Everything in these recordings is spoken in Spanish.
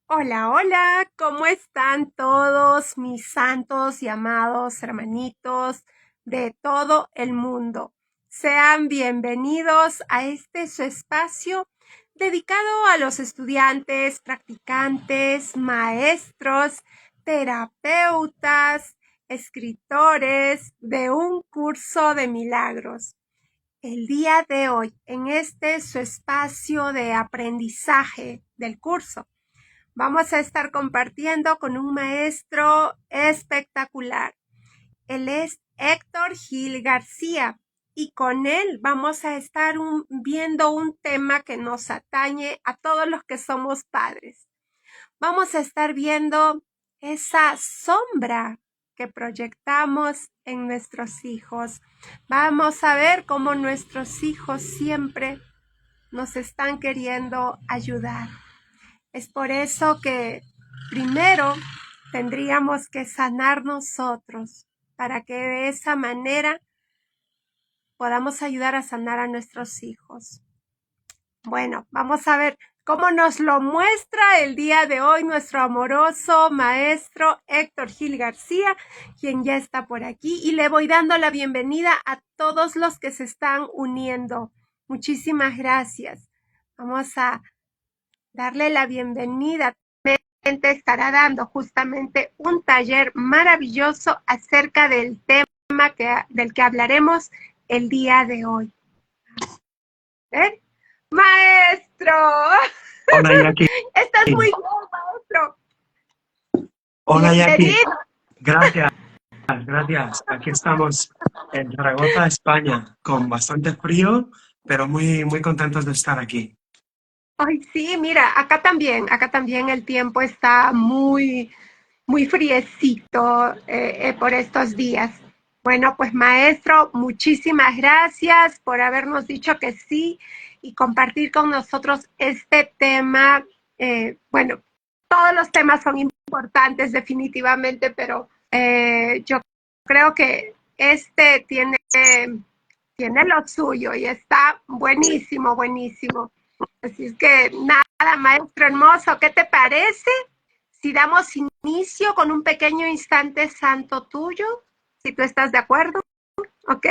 Hola, hola, ¿cómo están todos mis santos y amados hermanitos de todo el mundo? Sean bienvenidos a este su espacio dedicado a los estudiantes, practicantes, maestros, terapeutas, escritores de un curso de milagros. El día de hoy, en este su espacio de aprendizaje del curso, vamos a estar compartiendo con un maestro espectacular. Él es Héctor Gil García y con él vamos a estar viendo un tema que nos atañe a todos los que somos padres. Vamos a estar viendo esa sombra que proyectamos en nuestros hijos. Vamos a ver cómo nuestros hijos siempre nos están queriendo ayudar. Es por eso que primero tendríamos que sanar nosotros para que de esa manera podamos ayudar a sanar a nuestros hijos. Bueno, vamos a ver cómo nos lo muestra el día de hoy nuestro amoroso maestro Héctor Gil García, quien ya está por aquí, y le voy dando la bienvenida a todos los que se están uniendo. Muchísimas gracias. Vamos a darle la bienvenida. Estará dando justamente un taller maravilloso acerca del tema del que hablaremos el día de hoy. ¿Eh? ¡Maestro! Hola, Jackie. Estás muy bien, maestro. Hola, Jackie. Bienvenido. Gracias. Aquí estamos en Zaragoza, España, con bastante frío, pero muy contentos de estar aquí. Ay, sí, mira, acá también el tiempo está muy friecito por estos días. Bueno, pues maestro, muchísimas gracias por habernos dicho que sí y compartir con nosotros este tema. Bueno, todos los temas son importantes definitivamente, pero yo creo que este tiene lo suyo y está buenísimo, buenísimo. Así es que nada, maestro hermoso, ¿qué te parece si damos inicio con un pequeño instante santo tuyo? Si tú estás de acuerdo, ¿ok?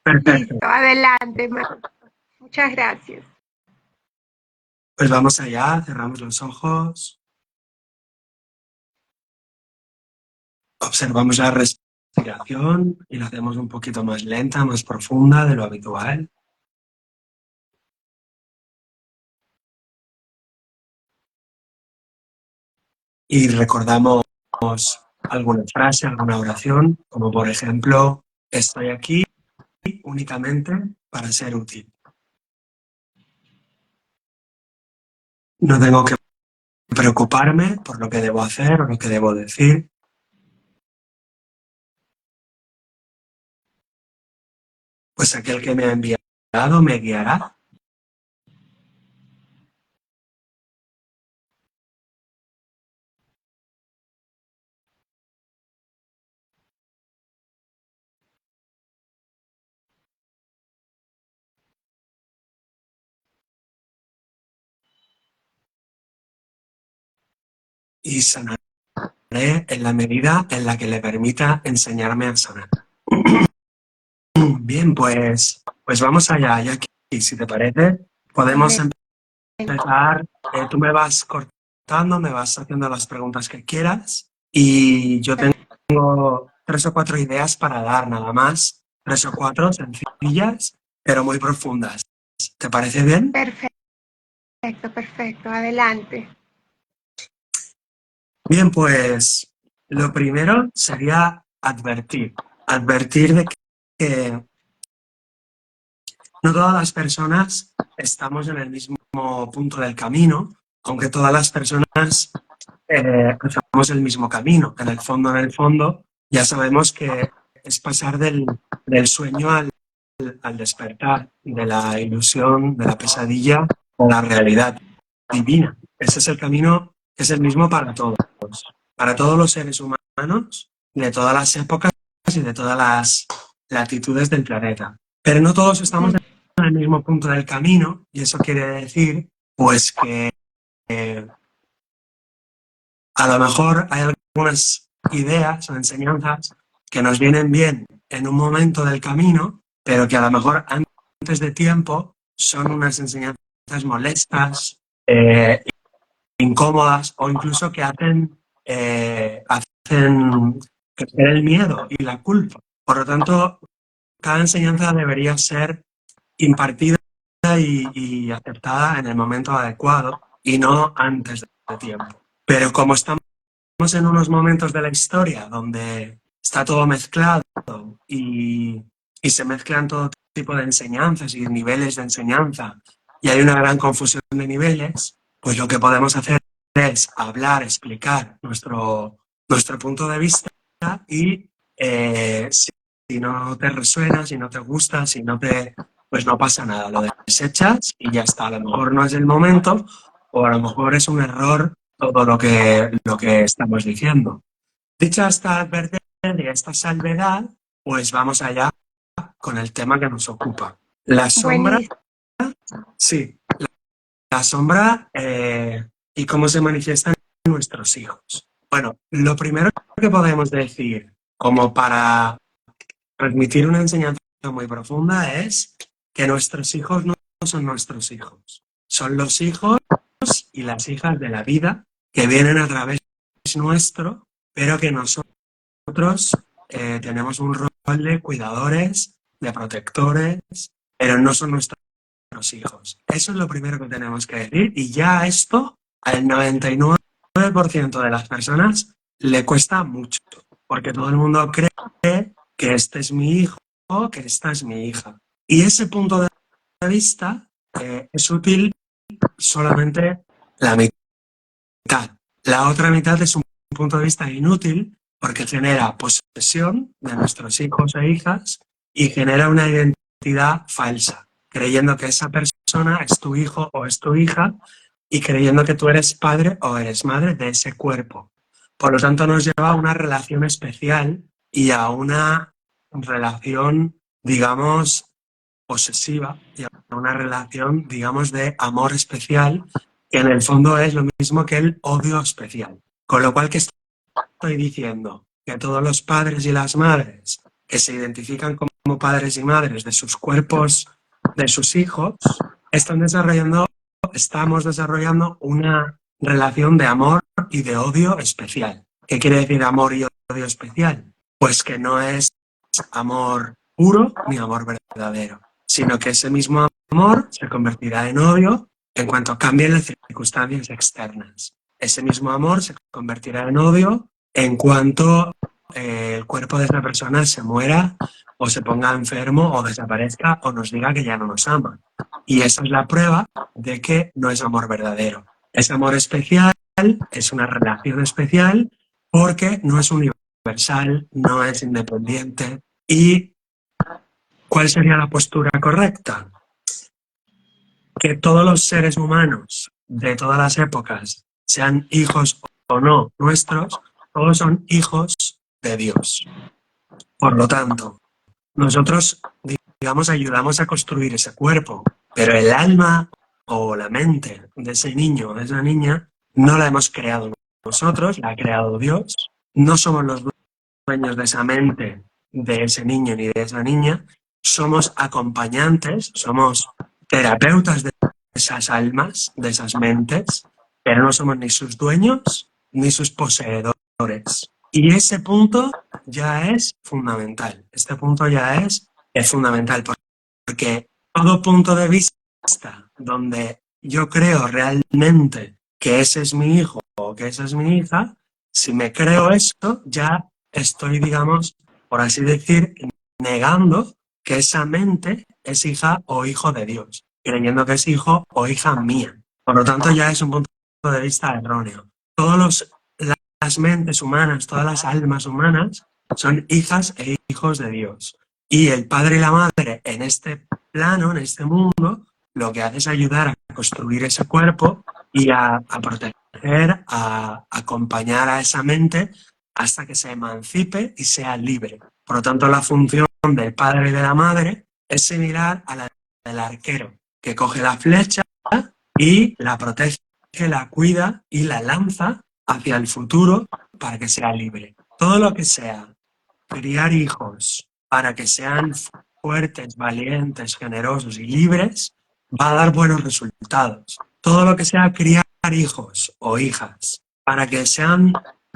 Perfecto. Listo, adelante, maestro. Muchas gracias. Pues vamos allá, cerramos los ojos, observamos la respiración y la hacemos un poquito más lenta, más profunda de lo habitual. Y recordamos alguna frase, alguna oración, como por ejemplo, estoy aquí únicamente para ser útil. No tengo que preocuparme por lo que debo hacer o lo que debo decir. Pues aquel que me ha enviado me guiará. Y sanaré en la medida en la que le permita enseñarme a sanar. Bien, pues vamos allá, Jackie. Si te parece, podemos empezar. Tú me vas cortando, me vas haciendo las preguntas que quieras y yo tengo 3 o 4 ideas para dar nada más. 3 o 4 sencillas, pero muy profundas. ¿Te parece bien? Perfecto, perfecto. Adelante. Bien, pues lo primero sería advertir. Advertir de que no todas las personas estamos en el mismo punto del camino, aunque todas las personas cruzamos el mismo camino. En el fondo, ya sabemos que es pasar del sueño al despertar, de la ilusión, de la pesadilla a la realidad divina. Ese es el camino, es el mismo para todos los seres humanos, de todas las épocas y de todas las latitudes del planeta. Pero no todos estamos en el mismo punto del camino y eso quiere decir pues que A lo mejor hay algunas ideas o enseñanzas que nos vienen bien en un momento del camino, pero que a lo mejor antes de tiempo son unas enseñanzas molestas, incómodas o incluso que hacen crecer el miedo y la culpa. Por lo tanto, cada enseñanza debería ser impartida y aceptada en el momento adecuado y no antes de tiempo. Pero como estamos en unos momentos de la historia donde está todo mezclado y se mezclan todo tipo de enseñanzas y niveles de enseñanza y hay una gran confusión de niveles, pues lo que podemos hacer es hablar, explicar nuestro punto de vista y si no te resuena, si no te gusta, pues no pasa nada, lo desechas y ya está. A lo mejor no es el momento o a lo mejor es un error todo lo que estamos diciendo. Dicha esta advertencia, esta salvedad, pues vamos allá con el tema que nos ocupa. La sombra, Buenísimo. sí, la sombra y cómo se manifiesta en nuestros hijos. Bueno, lo primero que podemos decir, como para transmitir una enseñanza muy profunda, es que nuestros hijos no son nuestros hijos. Son los hijos y las hijas de la vida que vienen a través nuestro, pero que nosotros tenemos un rol de cuidadores, de protectores, pero no son nuestros hijos. Eso es lo primero que tenemos que decir y ya esto al 99% de las personas le cuesta mucho, porque todo el mundo cree que este es mi hijo, que esta es mi hija. Y ese punto de vista es útil solamente la mitad. La otra mitad es un punto de vista inútil porque genera posesión de nuestros hijos e hijas y genera una identidad falsa, creyendo que esa persona es tu hijo o es tu hija y creyendo que tú eres padre o eres madre de ese cuerpo. Por lo tanto, nos lleva a una relación especial y a una relación, digamos, posesiva y a una relación, digamos, de amor especial, que en el fondo es lo mismo que el odio especial. Con lo cual, ¿qué estoy diciendo? Que todos los padres y las madres que se identifican como padres y madres de sus cuerpos, de sus hijos, estamos desarrollando una relación de amor y de odio especial. ¿Qué quiere decir amor y odio especial? Pues que no es amor puro ni amor verdadero, sino que ese mismo amor se convertirá en odio en cuanto cambien las circunstancias externas. Ese mismo amor se convertirá en odio en cuanto el cuerpo de esa persona se muera o se ponga enfermo o desaparezca o nos diga que ya no nos ama. Y esa es la prueba de que no es amor verdadero. Es amor especial, es una relación especial porque no es universal, no es independiente. ¿Y cuál sería la postura correcta? Que todos los seres humanos de todas las épocas, sean hijos o no nuestros, todos son hijos de Dios. Por lo tanto, nosotros, digamos, ayudamos a construir ese cuerpo, pero el alma o la mente de ese niño o de esa niña no la hemos creado nosotros, la ha creado Dios. No somos los dueños de esa mente de ese niño ni de esa niña, somos acompañantes, somos terapeutas de esas almas, de esas mentes, pero no somos ni sus dueños ni sus poseedores. Y ese punto ya es fundamental. Este punto ya es fundamental porque todo punto de vista donde yo creo realmente que ese es mi hijo o que esa es mi hija, si me creo eso, ya estoy, digamos, por así decir, negando que esa mente es hija o hijo de Dios, creyendo que es hijo o hija mía. Por lo tanto, ya es un punto de vista erróneo. Las mentes humanas, todas las almas humanas son hijas e hijos de Dios. Y el padre y la madre en este plano, en este mundo, lo que hace es ayudar a construir ese cuerpo y a proteger, a acompañar a esa mente hasta que se emancipe y sea libre. Por lo tanto, la función del padre y de la madre es similar a la del arquero, que coge la flecha y la protege, la cuida y la lanza hacia el futuro para que sea libre. Todo lo que sea criar hijos para que sean fuertes, valientes, generosos y libres, va a dar buenos resultados. Todo lo que sea criar hijos o hijas para que sean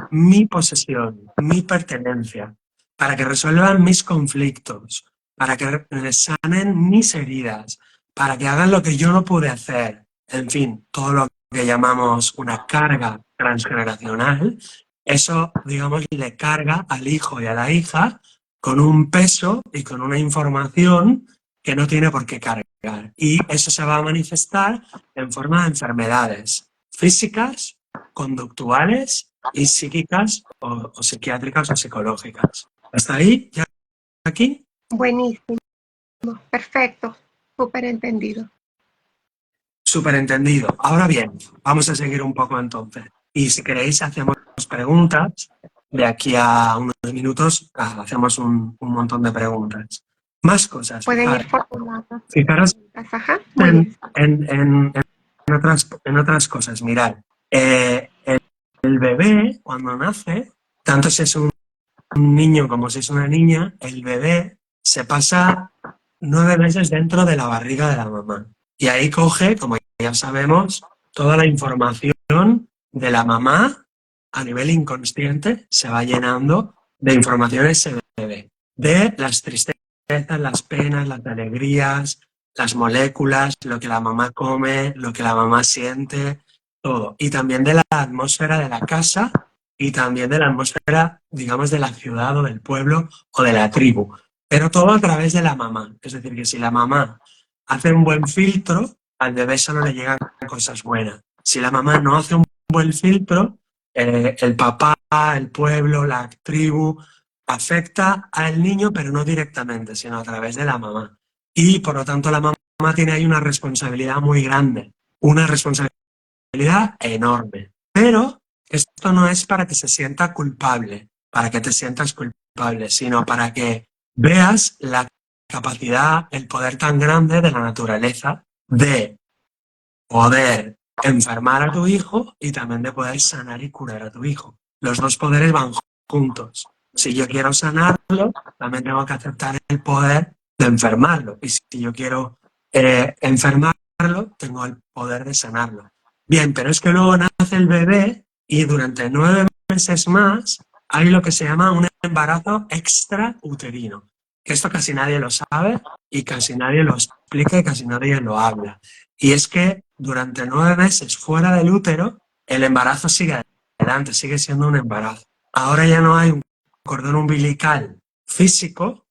mi posesión, mi pertenencia, para que resuelvan mis conflictos, para que sanen mis heridas, para que hagan lo que yo no pude hacer, en fin, todo lo que llamamos una carga transgeneracional, eso, digamos, le carga al hijo y a la hija con un peso y con una información que no tiene por qué cargar. Y eso se va a manifestar en forma de enfermedades físicas, conductuales y psíquicas o psiquiátricas o psicológicas. ¿Hasta ahí? ¿Ya aquí? Buenísimo, perfecto, súper entendido. Súper entendido. Ahora bien, vamos a seguir un poco entonces. Y si queréis, hacemos preguntas. De aquí a unos minutos hacemos un montón de preguntas. Más cosas. Pueden ir formulando Fijaros preguntas. Ajá, muy bien. en otras cosas. Mirad, el bebé cuando nace, tanto si es un niño como si es una niña, el bebé se pasa 9 meses dentro de la barriga de la mamá. Y ahí coge, como ya sabemos, toda la información de la mamá a nivel inconsciente, se va llenando de información ese bebé, de las tristezas, las penas, las alegrías, las moléculas, lo que la mamá come, lo que la mamá siente, todo. Y también de la atmósfera de la casa y también de la atmósfera, digamos, de la ciudad o del pueblo o de la tribu. Pero todo a través de la mamá. Es decir, que si la mamá hace un buen filtro, al bebé solo le llegan cosas buenas. Si la mamá no hace un buen filtro, el papá, el pueblo, la tribu, afecta al niño, pero no directamente, sino a través de la mamá. Y por lo tanto la mamá tiene ahí una responsabilidad muy grande, una responsabilidad enorme. Pero esto no es para que se sienta culpable, para que te sientas culpable, sino para que veas la capacidad, el poder tan grande de la naturaleza de poder enfermar a tu hijo y también de poder sanar y curar a tu hijo. Los dos poderes van juntos. Si yo quiero sanarlo, también tengo que aceptar el poder de enfermarlo. Y si yo quiero enfermarlo, tengo el poder de sanarlo. Bien, pero es que luego nace el bebé y durante 9 meses más hay lo que se llama un embarazo extrauterino. Que esto casi nadie lo sabe y casi nadie lo explica y casi nadie lo habla. Y es que durante 9 meses fuera del útero, el embarazo sigue adelante, sigue siendo un embarazo. Ahora ya no hay un cordón umbilical físico,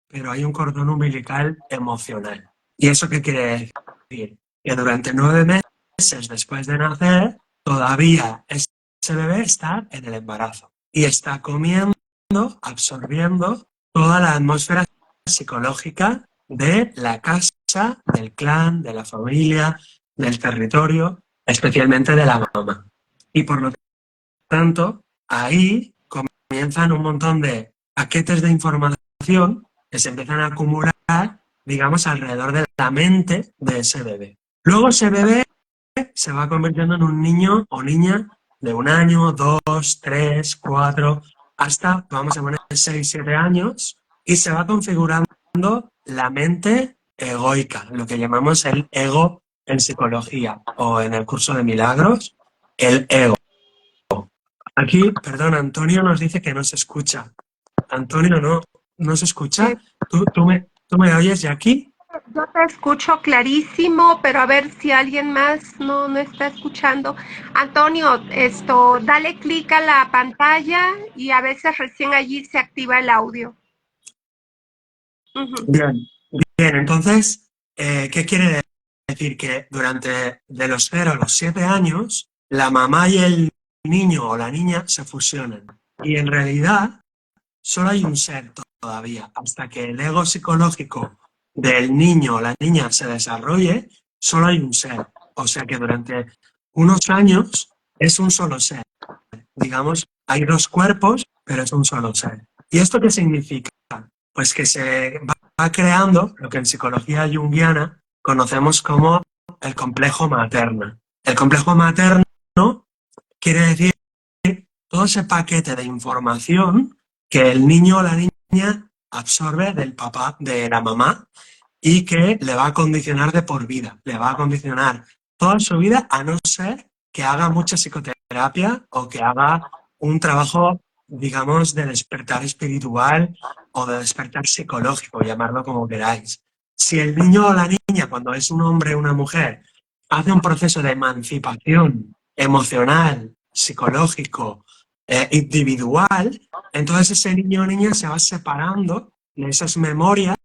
pero hay un cordón umbilical emocional. ¿Y eso qué quiere decir? Que durante 9 meses después de nacer, todavía ese bebé está en el embarazo y está comiendo, absorbiendo toda la atmósfera psicológica de la casa, del clan, de la familia, del territorio, especialmente de la mamá. Y por lo tanto, ahí comienzan un montón de paquetes de información que se empiezan a acumular, digamos, alrededor de la mente de ese bebé. Luego ese bebé se va convirtiendo en un niño o niña de 1 año, 2, 3, 4, hasta, vamos a poner, 6, 7 años, y se va configurando la mente egoica, lo que llamamos el ego en psicología o en el curso de milagros, el ego. Aquí, perdón, Antonio nos dice que no se escucha. Antonio, no se escucha. ¿Tú me oyes ya aquí? Yo te escucho clarísimo, pero a ver si alguien más no está escuchando. Antonio, dale clic a la pantalla y a veces recién allí se activa el audio. Bien, bien, entonces, ¿qué quiere decir? Que durante de los 0 a los 7 años, la mamá y el niño o la niña se fusionan. Y en realidad, solo hay un ser todavía. Hasta que el ego psicológico del niño o la niña se desarrolle, solo hay un ser. O sea que durante unos años es un solo ser. Digamos, hay dos cuerpos, pero es un solo ser. ¿Y esto qué significa? Pues que se va creando lo que en psicología junguiana conocemos como el complejo materno. El complejo materno quiere decir todo ese paquete de información que el niño o la niña absorbe del papá, de la mamá, y que le va a condicionar de por vida, le va a condicionar toda su vida, a no ser que haga mucha psicoterapia o que haga un trabajo, digamos, de despertar espiritual o de despertar psicológico, llamarlo como queráis. Si el niño o la niña, cuando es un hombre o una mujer, hace un proceso de emancipación emocional, psicológico, individual, entonces ese niño o niña se va separando de esas memorias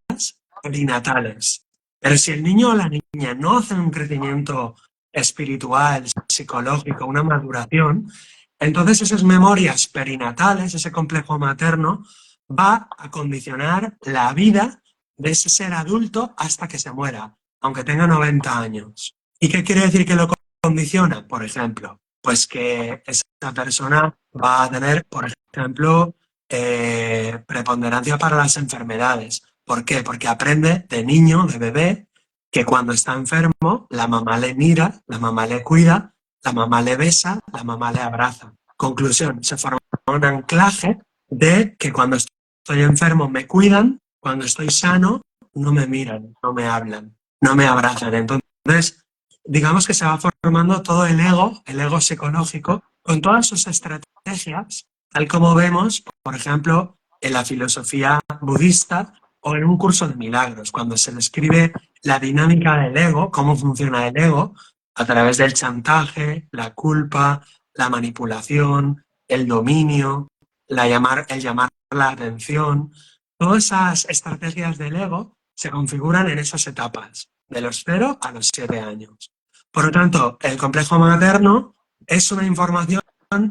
perinatales. Pero si el niño o la niña no hacen un crecimiento espiritual, psicológico, una maduración, entonces esas memorias perinatales, ese complejo materno, va a condicionar la vida de ese ser adulto hasta que se muera, aunque tenga 90 años. ¿Y qué quiere decir que lo condiciona? Por ejemplo, pues que esa persona va a tener, por ejemplo, preponderancia para las enfermedades. ¿Por qué? Porque aprende de niño, de bebé, que cuando está enfermo, la mamá le mira, la mamá le cuida, la mamá le besa, la mamá le abraza. Conclusión, se forma un anclaje de que cuando estoy enfermo me cuidan, cuando estoy sano no me miran, no me hablan, no me abrazan. Entonces, digamos que se va formando todo el ego psicológico, con todas sus estrategias, tal como vemos, por ejemplo, en la filosofía budista o en un curso de milagros, cuando se describe la dinámica del ego, cómo funciona el ego, a través del chantaje, la culpa, la manipulación, el dominio, el llamar la atención. Todas esas estrategias del ego se configuran en esas etapas, de los 0 a los 7 años. Por lo tanto, el complejo materno es una información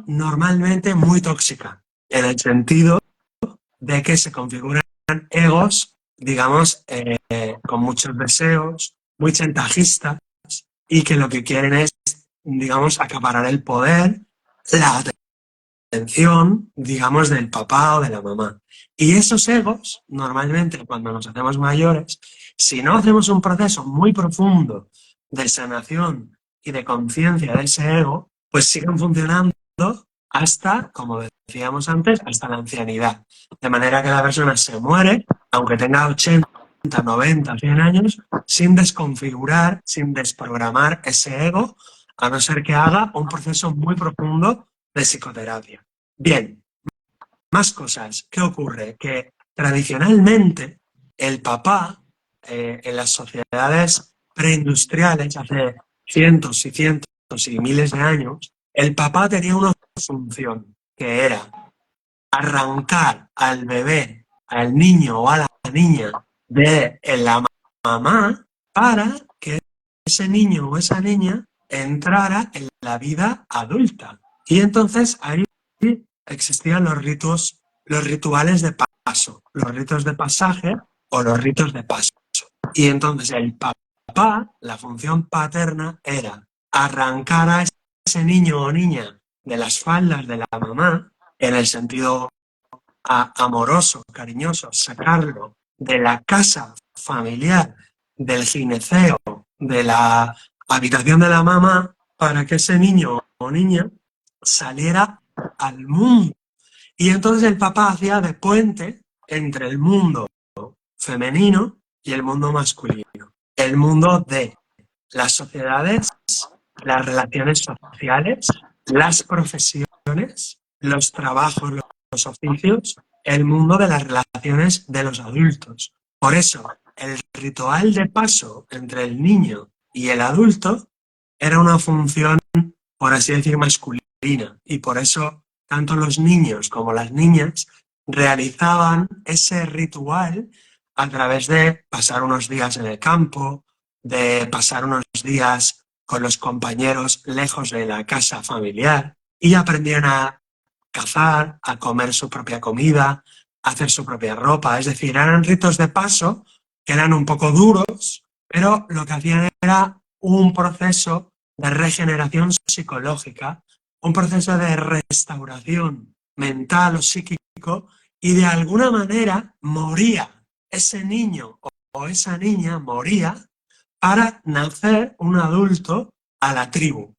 normalmente muy tóxica, en el sentido de que se configuran egos, digamos, con muchos deseos, muy chantajistas, y que lo que quieren es, digamos, acaparar el poder, la atención, digamos, del papá o de la mamá. Y esos egos, normalmente, cuando nos hacemos mayores, si no hacemos un proceso muy profundo de sanación y de conciencia de ese ego, pues siguen funcionando hasta, como decíamos antes, hasta la ancianidad. De manera que la persona se muere, aunque tenga 80, 90, 100 años, sin desconfigurar, sin desprogramar ese ego, a no ser que haga un proceso muy profundo de psicoterapia. Bien, más cosas. ¿Qué ocurre? Que tradicionalmente el papá, en las sociedades preindustriales, hace cientos y cientos y miles de años, el papá tenía una función, que era arrancar al bebé, al niño o a la niña de la mamá para que ese niño o esa niña entrara en la vida adulta. Y entonces ahí existían los rituales de paso, los ritos de pasaje o los ritos de paso. Y entonces el papá, la función paterna era arrancar a ese niño o niña de las faldas de la mamá, en el sentido amoroso, cariñoso, sacarlo de la casa familiar, del gineceo, de la habitación de la mamá, para que ese niño o niña saliera al mundo. Y entonces el papá hacía de puente entre el mundo femenino y el mundo masculino. El mundo de las sociedades, las relaciones sociales, las profesiones, los trabajos, los oficios, el mundo de las relaciones de los adultos. Por eso, el ritual de paso entre el niño y el adulto era una función, por así decir, masculina. Y por eso, tanto los niños como las niñas realizaban ese ritual a través de pasar unos días en el campo, de pasar unos días con los compañeros lejos de la casa familiar, y aprendían a cazar, a comer su propia comida, a hacer su propia ropa. Es decir, eran ritos de paso que eran un poco duros, pero lo que hacían era un proceso de regeneración psicológica, un proceso de restauración mental o psíquico, y de alguna manera moría ese niño o esa niña, moría para nacer un adulto a la tribu.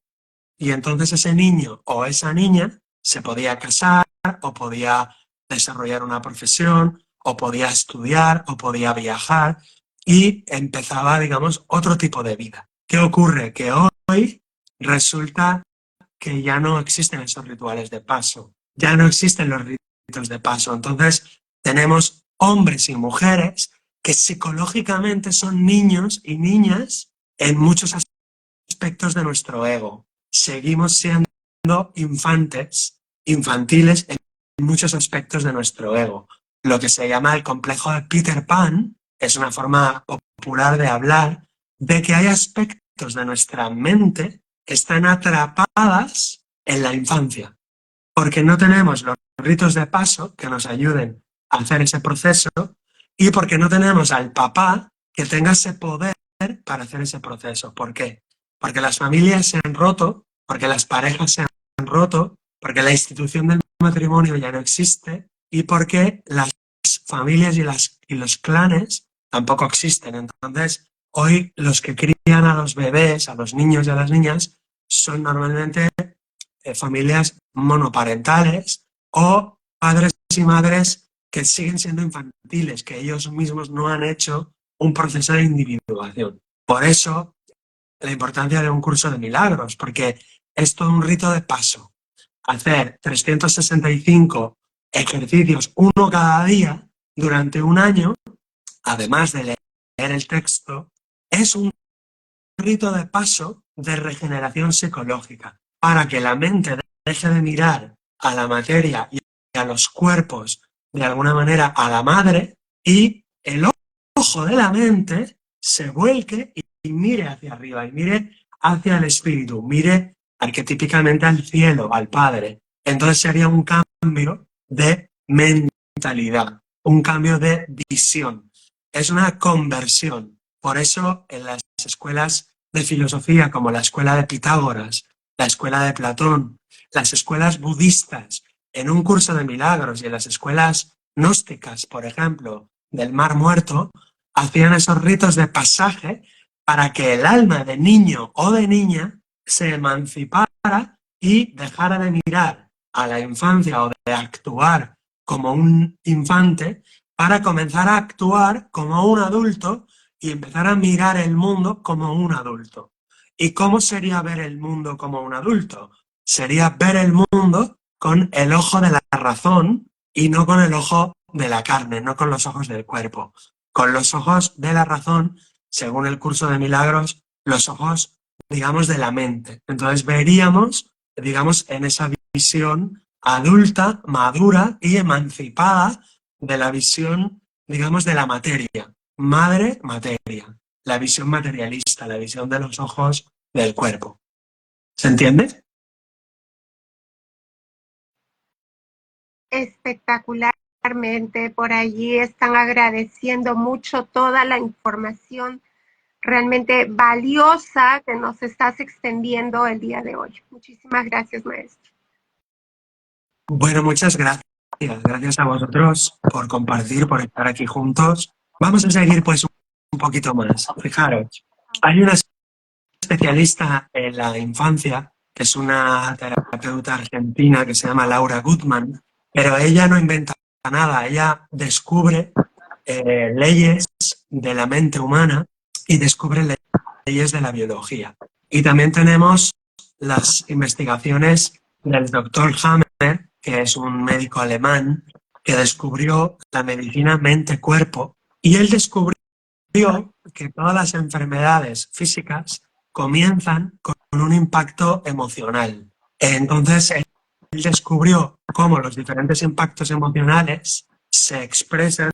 Y entonces ese niño o esa niña se podía casar o podía desarrollar una profesión o podía estudiar o podía viajar y empezaba, digamos, otro tipo de vida. ¿Qué ocurre? Que hoy resulta que ya no existen esos rituales de paso, ya no existen los ritos de paso. Entonces tenemos hombres y mujeres que psicológicamente son niños y niñas en muchos aspectos de nuestro ego. Seguimos siendo infantes, infantiles en muchos aspectos de nuestro ego. Lo que se llama el complejo de Peter Pan es una forma popular de hablar de que hay aspectos de nuestra mente que están atrapadas en la infancia, porque no tenemos los ritos de paso que nos ayuden a hacer ese proceso y porque no tenemos al papá que tenga ese poder para hacer ese proceso. ¿Por qué? Porque las familias se han roto, porque las parejas se han roto, porque la institución del matrimonio ya no existe y porque las familias y los clanes tampoco existen. Entonces, hoy los que crían a los bebés, a los niños y a las niñas, son normalmente familias monoparentales o padres y madres que siguen siendo infantiles, que ellos mismos no han hecho un proceso de individuación. Por eso, la importancia de un curso de milagros, porque es todo un rito de paso. Hacer 365 ejercicios, uno cada día, durante un año, además de leer el texto, es un rito de paso de regeneración psicológica, para que la mente deje de mirar a la materia y a los cuerpos, de alguna manera, a la madre, y el ojo de la mente se vuelque y mire hacia arriba, y mire hacia el espíritu, mire arquetípicamente al cielo, al Padre. Entonces sería un cambio de mentalidad, un cambio de visión. Es una conversión. Por eso en las escuelas de filosofía como la escuela de Pitágoras, la escuela de Platón, las escuelas budistas, en un curso de milagros y en las escuelas gnósticas, por ejemplo, del Mar Muerto, hacían esos ritos de pasaje para que el alma de niño o de niña se emancipara y dejara de mirar a la infancia o de actuar como un infante para comenzar a actuar como un adulto y empezar a mirar el mundo como un adulto. ¿Y cómo sería ver el mundo como un adulto? Sería ver el mundo con el ojo de la razón y no con el ojo de la carne, no con los ojos del cuerpo. Con los ojos de la razón, según el curso de milagros, los ojos, digamos, de la mente. Entonces veríamos, digamos, en esa visión adulta, madura y emancipada de la visión, digamos, de la materia. Madre, materia. La visión materialista, la visión de los ojos del cuerpo. ¿Se entiende? Espectacularmente. Por allí están agradeciendo mucho toda la información realmente valiosa que nos estás extendiendo el día de hoy. Muchísimas gracias, maestro. Bueno, muchas gracias. Gracias a vosotros por compartir, por estar aquí juntos. Vamos a seguir pues un poquito más. Fijaros, hay una especialista en la infancia, que es una terapeuta argentina que se llama Laura Gutman, pero ella no inventa nada, ella descubre leyes de la mente humana y descubre leyes de la biología. Y también tenemos las investigaciones del doctor Hammer, que es un médico alemán que descubrió la medicina mente-cuerpo, y él descubrió que todas las enfermedades físicas comienzan con un impacto emocional. Entonces, él descubrió cómo los diferentes impactos emocionales se expresan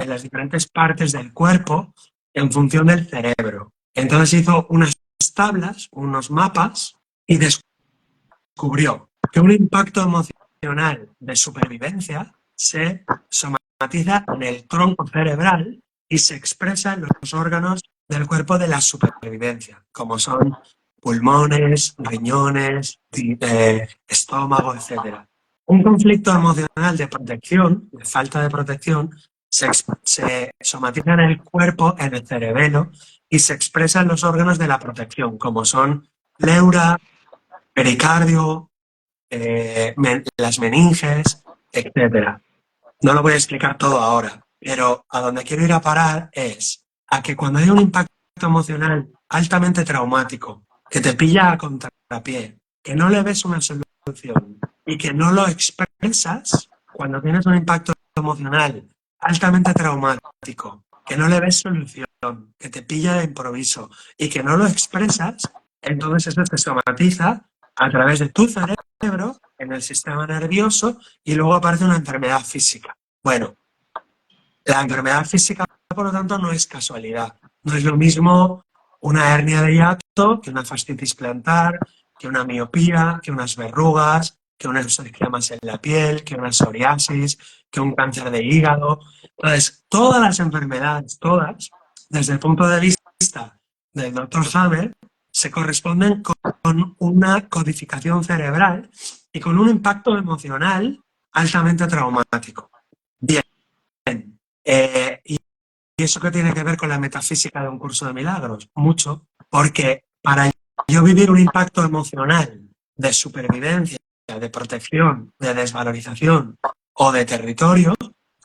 en las diferentes partes del cuerpo en función del cerebro. Entonces hizo unas tablas, unos mapas, y descubrió que un impacto emocional de supervivencia se somatiza en el tronco cerebral y se expresa en los órganos del cuerpo de la supervivencia, como son pulmones, riñones, estómago, etc. Un conflicto emocional de protección, de falta de protección, se somatiza en el cuerpo, en el cerebelo, y se expresa en los órganos de la protección, como son pleura, pericardio, las meninges, etcétera. No lo voy a explicar todo ahora, pero a donde quiero ir a parar es a que cuando hay un impacto emocional altamente traumático, que te pilla a contrapié, que no le ves una solución y que no lo expresas, cuando tienes un impacto emocional altamente traumático, que no le ves solución, que te pilla de improviso y que no lo expresas, entonces eso te somatiza a través de tu cerebro en el sistema nervioso y luego aparece una enfermedad física. Bueno, la enfermedad física, por lo tanto, no es casualidad. No es lo mismo una hernia de hiato que una fascitis plantar, que una miopía, que unas verrugas, que unas escamas en la piel, que una psoriasis, que un cáncer de hígado. Entonces, todas las enfermedades, todas, desde el punto de vista del doctor Hammer, se corresponden con una codificación cerebral y con un impacto emocional altamente traumático. Bien. ¿Y eso qué tiene que ver con la metafísica de un curso de milagros? Mucho, porque para yo vivir un impacto emocional de supervivencia, de protección, de desvalorización o de territorio,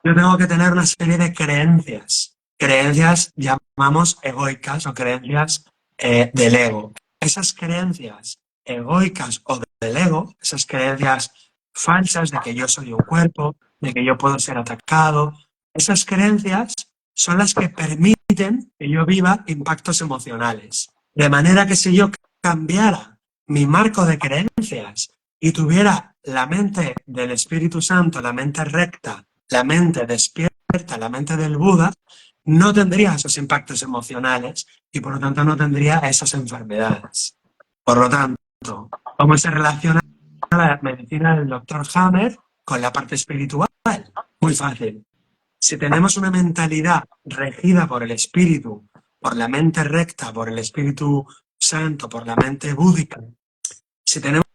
yo tengo que tener una serie de creencias. Creencias llamamos egoicas o creencias del ego. Esas creencias egoicas o del ego, esas creencias falsas de que yo soy un cuerpo, de que yo puedo ser atacado, esas creencias son las que permiten que yo viva impactos emocionales. De manera que si yo cambiara mi marco de creencias y tuviera la mente del Espíritu Santo, la mente recta, la mente despierta, la mente del Buda, no tendría esos impactos emocionales y por lo tanto no tendría esas enfermedades. Por lo tanto, ¿cómo se relaciona la medicina del doctor Hammer con la parte espiritual? Muy fácil. Si tenemos una mentalidad regida por el espíritu, por la mente recta, por el Espíritu Santo, por la mente búdica, si tenemos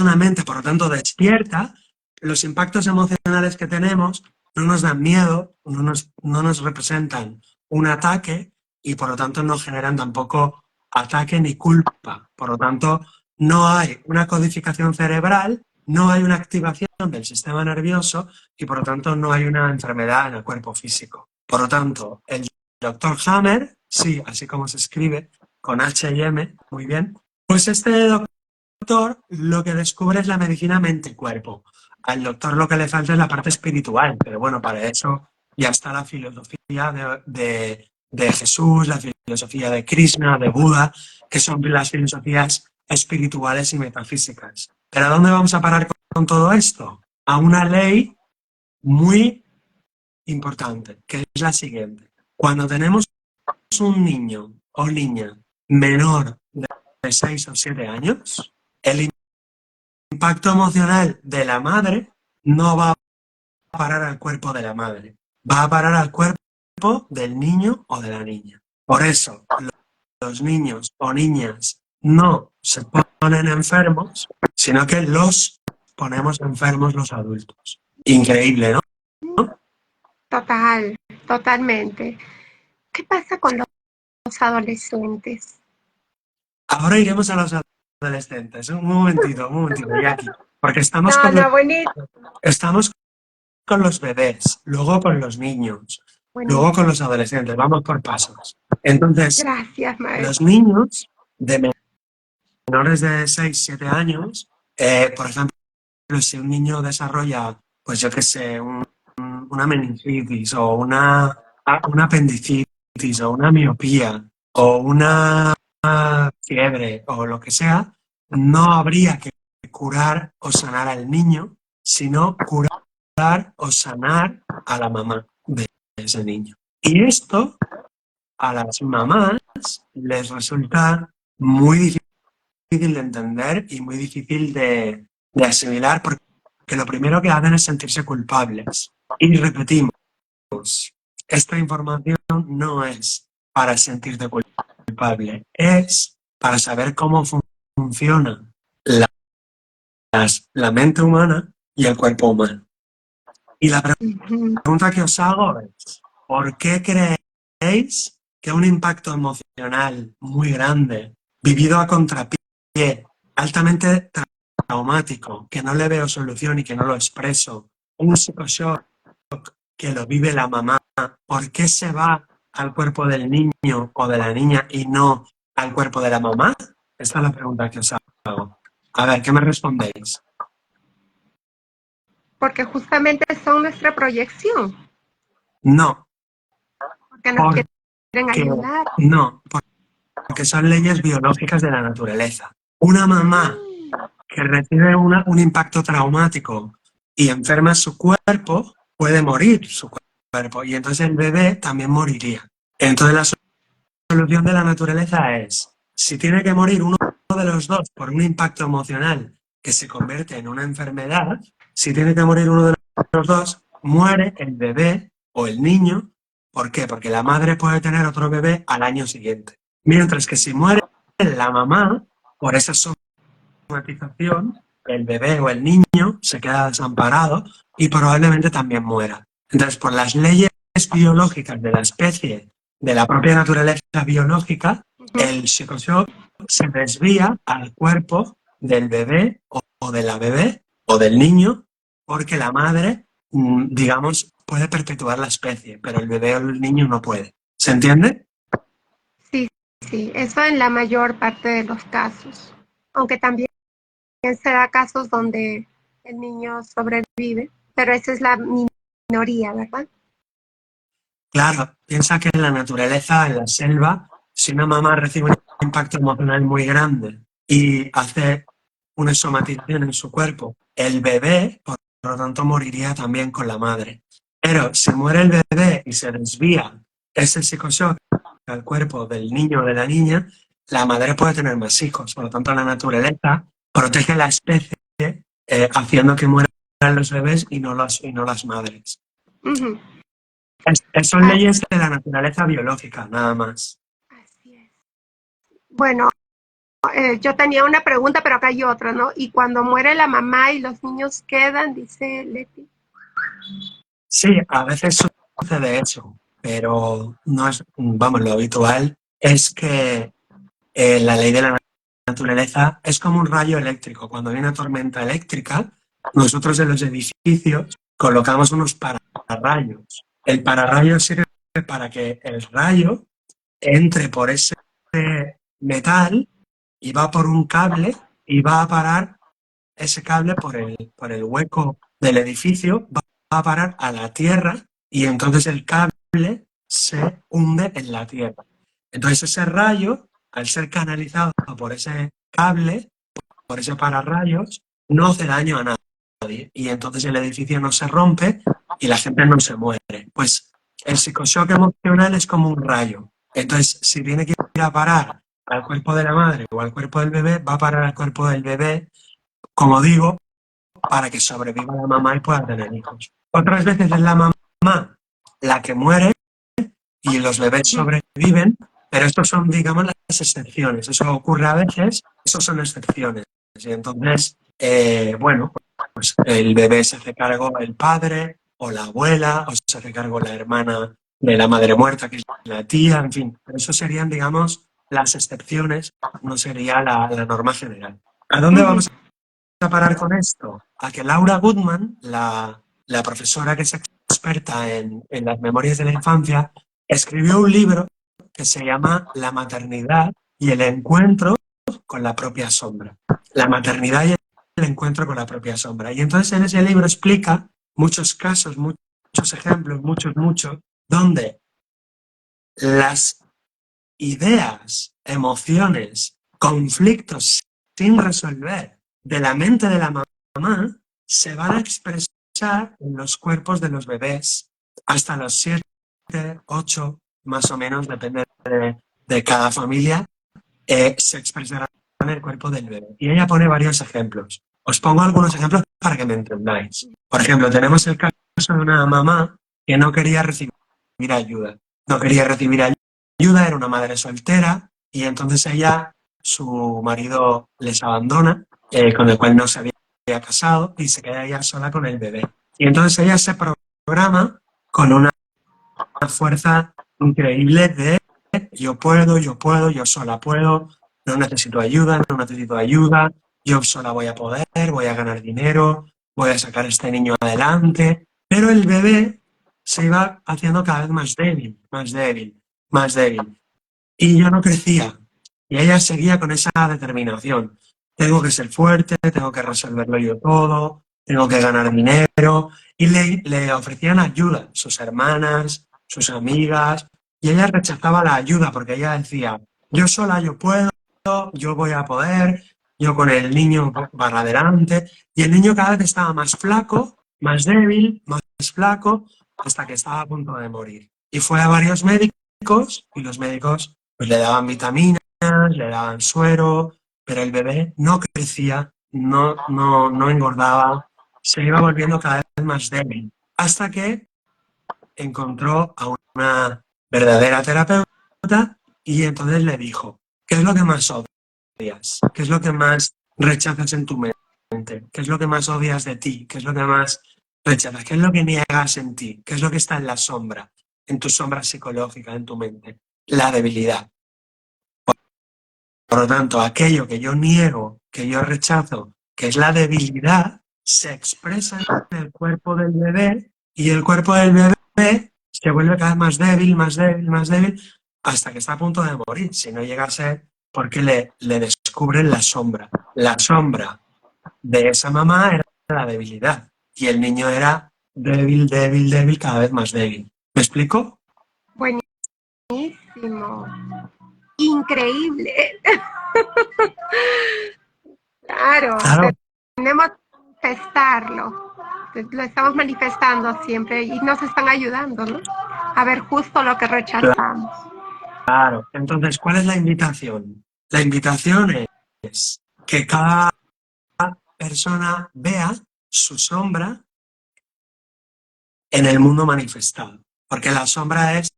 una mente, por lo tanto, despierta, los impactos emocionales que tenemos no nos dan miedo, no nos representan un ataque y por lo tanto no generan tampoco ataque ni culpa. Por lo tanto, no hay una codificación cerebral, no hay una activación del sistema nervioso y por lo tanto no hay una enfermedad en el cuerpo físico. Por lo tanto, el doctor Hammer, sí, así como se escribe, con H y M, muy bien, pues este doctor lo que descubre es la medicina mente-cuerpo. Al doctor lo que le falta es la parte espiritual, pero bueno, para eso ya está la filosofía de Jesús, la filosofía de Krishna, de Buda, que son las filosofías espirituales y metafísicas. ¿Pero a dónde vamos a parar con todo esto? A una ley muy importante, que es la siguiente. Cuando tenemos un niño o niña menor de 6 o 7 años, el impacto emocional de la madre no va a parar al cuerpo de la madre, va a parar al cuerpo del niño o de la niña. Por eso, los niños o niñas no se ponen enfermos, sino que los ponemos enfermos los adultos. Increíble, ¿no? Total, totalmente. ¿Qué pasa con los adolescentes? Ahora iremos a los adolescentes. Un momentito, Jackie. Porque Buenísimo, estamos con los bebés, luego con los niños, luego con buenísimo. los adolescentes. Vamos por pasos. Entonces, Gracias, los maestro. niños de menores de 6 7 años, por ejemplo, si un niño desarrolla, pues yo qué sé, una meningitis o una apendicitis o una miopía o una fiebre o lo que sea, no habría que curar o sanar al niño, sino curar o sanar a la mamá de ese niño. Y esto a las mamás les resulta muy difícil de entender y muy difícil de asimilar porque lo primero que hacen es sentirse culpables. Y repetimos, esta información no es para sentirte culpable, es para saber cómo funciona la, la mente humana y el cuerpo humano. Y la pregunta que os hago es, ¿por qué creéis que un impacto emocional muy grande, vivido a contrapié, altamente traumático que no le veo solución y que no lo expreso, un psicoshock que lo vive la mamá, ¿por qué se va al cuerpo del niño o de la niña y no al cuerpo de la mamá? Esta es la pregunta que os hago. A ver, ¿qué me respondéis? Porque justamente son nuestra proyección, No, porque nos porque quieren ayudar. no, porque son leyes biológicas de la naturaleza. Una mamá que recibe un impacto traumático y enferma su cuerpo, puede morir su cuerpo y entonces el bebé también moriría. Entonces la solución de la naturaleza es, si tiene que morir uno de los dos por un impacto emocional que se convierte en una enfermedad, si tiene que morir uno de los dos, muere el bebé o el niño. ¿Por qué? Porque la madre puede tener otro bebé al año siguiente. Mientras que si muere la mamá, por esa somatización, el bebé o el niño se queda desamparado y probablemente también muera. Entonces, por las leyes biológicas de la especie, de la propia naturaleza biológica, el psicoshock se desvía al cuerpo del bebé o de la bebé o del niño, porque la madre, digamos, puede perpetuar la especie, pero el bebé o el niño no puede. ¿Se entiende? Sí, sí, eso en la mayor parte de los casos. Aunque también se da casos donde el niño sobrevive, pero esa es la minoría, ¿verdad? Claro, piensa que en la naturaleza, en la selva, si una mamá recibe un impacto emocional muy grande y hace una somatización en su cuerpo, el bebé, por lo tanto, moriría también con la madre. Pero si muere el bebé y se desvía ese psicoshock al cuerpo del niño o de la niña, la madre puede tener más hijos. Por lo tanto, la naturaleza protege la especie haciendo que mueran los bebés y no las madres. Ujú. Son Ah, leyes de la naturaleza biológica, nada más. así es. Bueno, yo tenía una pregunta, pero acá hay otra, ¿no? Y cuando muere la mamá y los niños quedan, dice Leti. Sí, a veces sucede eso, pero no es, vamos, lo habitual es que la ley de la naturaleza es como un rayo eléctrico. Cuando hay una tormenta eléctrica, nosotros en los edificios colocamos unos pararrayos. El pararrayo sirve para que el rayo entre por ese metal y va por un cable y va a parar ese cable por el hueco del edificio, va a parar a la tierra y entonces el cable se hunde en la tierra. Entonces ese rayo, al ser canalizado por ese cable, por ese pararrayos, no hace daño a nadie y entonces el edificio no se rompe y la gente no se muere. Pues el psicoshock emocional es como un rayo. Entonces, si tiene que ir a parar al cuerpo de la madre o al cuerpo del bebé, va a parar al cuerpo del bebé, como digo, para que sobreviva la mamá y pueda tener hijos. Otras veces es la mamá la que muere y los bebés sobreviven, pero estos son, digamos, las excepciones. Eso ocurre a veces, eso son excepciones. Y entonces, bueno, pues el bebé se hace cargo el padre o la abuela, o se hace cargo la hermana de la madre muerta, que es la tía, en fin. Pero eso serían, digamos, las excepciones, no sería la norma general. ¿A dónde vamos a parar con esto? A que Laura Goodman, la profesora que es experta en las memorias de la infancia, escribió un libro que se llama La maternidad y el encuentro con la propia sombra. La maternidad y el encuentro con la propia sombra. Y entonces en ese libro explica muchos casos, muchos ejemplos, muchos, donde las ideas, emociones, conflictos sin resolver de la mente de la mamá se van a expresar en los cuerpos de los bebés hasta los 7, 8, más o menos, depende de cada familia, se expresará en el cuerpo del bebé. Y ella pone varios ejemplos. Os pongo algunos ejemplos para que me entendáis. Por ejemplo, tenemos el caso de una mamá que no quería recibir ayuda. No quería recibir ayuda, era una madre soltera y entonces ella, su marido les abandona, con el cual no se había casado y se queda ella sola con el bebé. Y entonces ella se programa con una fuerza increíble de yo puedo, yo sola puedo, no necesito ayuda, yo sola voy a poder, voy a ganar dinero, voy a sacar a este niño adelante, pero el bebé se iba haciendo cada vez más débil, más débil, más débil. Y yo no crecía. Y ella seguía con esa determinación. Tengo que ser fuerte, tengo que resolverlo yo todo, tengo que ganar dinero. Y le ofrecían ayuda, sus hermanas, sus amigas, y ella rechazaba la ayuda porque ella decía, yo sola yo puedo, yo voy a poder, yo con el niño para adelante. Y el niño cada vez estaba más flaco, más débil, más flaco, hasta que estaba a punto de morir. Y fue a varios médicos y los médicos pues le daban vitaminas, le daban suero, pero el bebé no crecía, no engordaba, se iba volviendo cada vez más débil, hasta que encontró a una verdadera terapeuta y entonces le dijo, ¿qué es lo que más odias? ¿Qué es lo que más rechazas en tu mente? ¿Qué es lo que más odias de ti? ¿Qué es lo que más rechazas? ¿Qué es lo que niegas en ti? ¿Qué es lo que está en la sombra, en tu sombra psicológica, en tu mente? La debilidad. Por lo tanto, aquello que yo niego, que yo rechazo, que es la debilidad, se expresa en el cuerpo del bebé y el cuerpo del bebé se vuelve cada vez más débil, más débil, más débil, hasta que está a punto de morir. Si no llega a ser porque le descubren la sombra. La sombra de esa mamá era la debilidad y el niño era débil, débil, débil, cada vez más débil. ¿Me explico? Buenísimo. Increíble. Claro, Claro, tenemos que manifestarlo. Lo estamos manifestando siempre y nos están ayudando, ¿no? A ver justo lo que rechazamos. claro. Entonces, ¿cuál es la invitación? La invitación es que cada persona vea su sombra en el mundo manifestado, porque la sombra es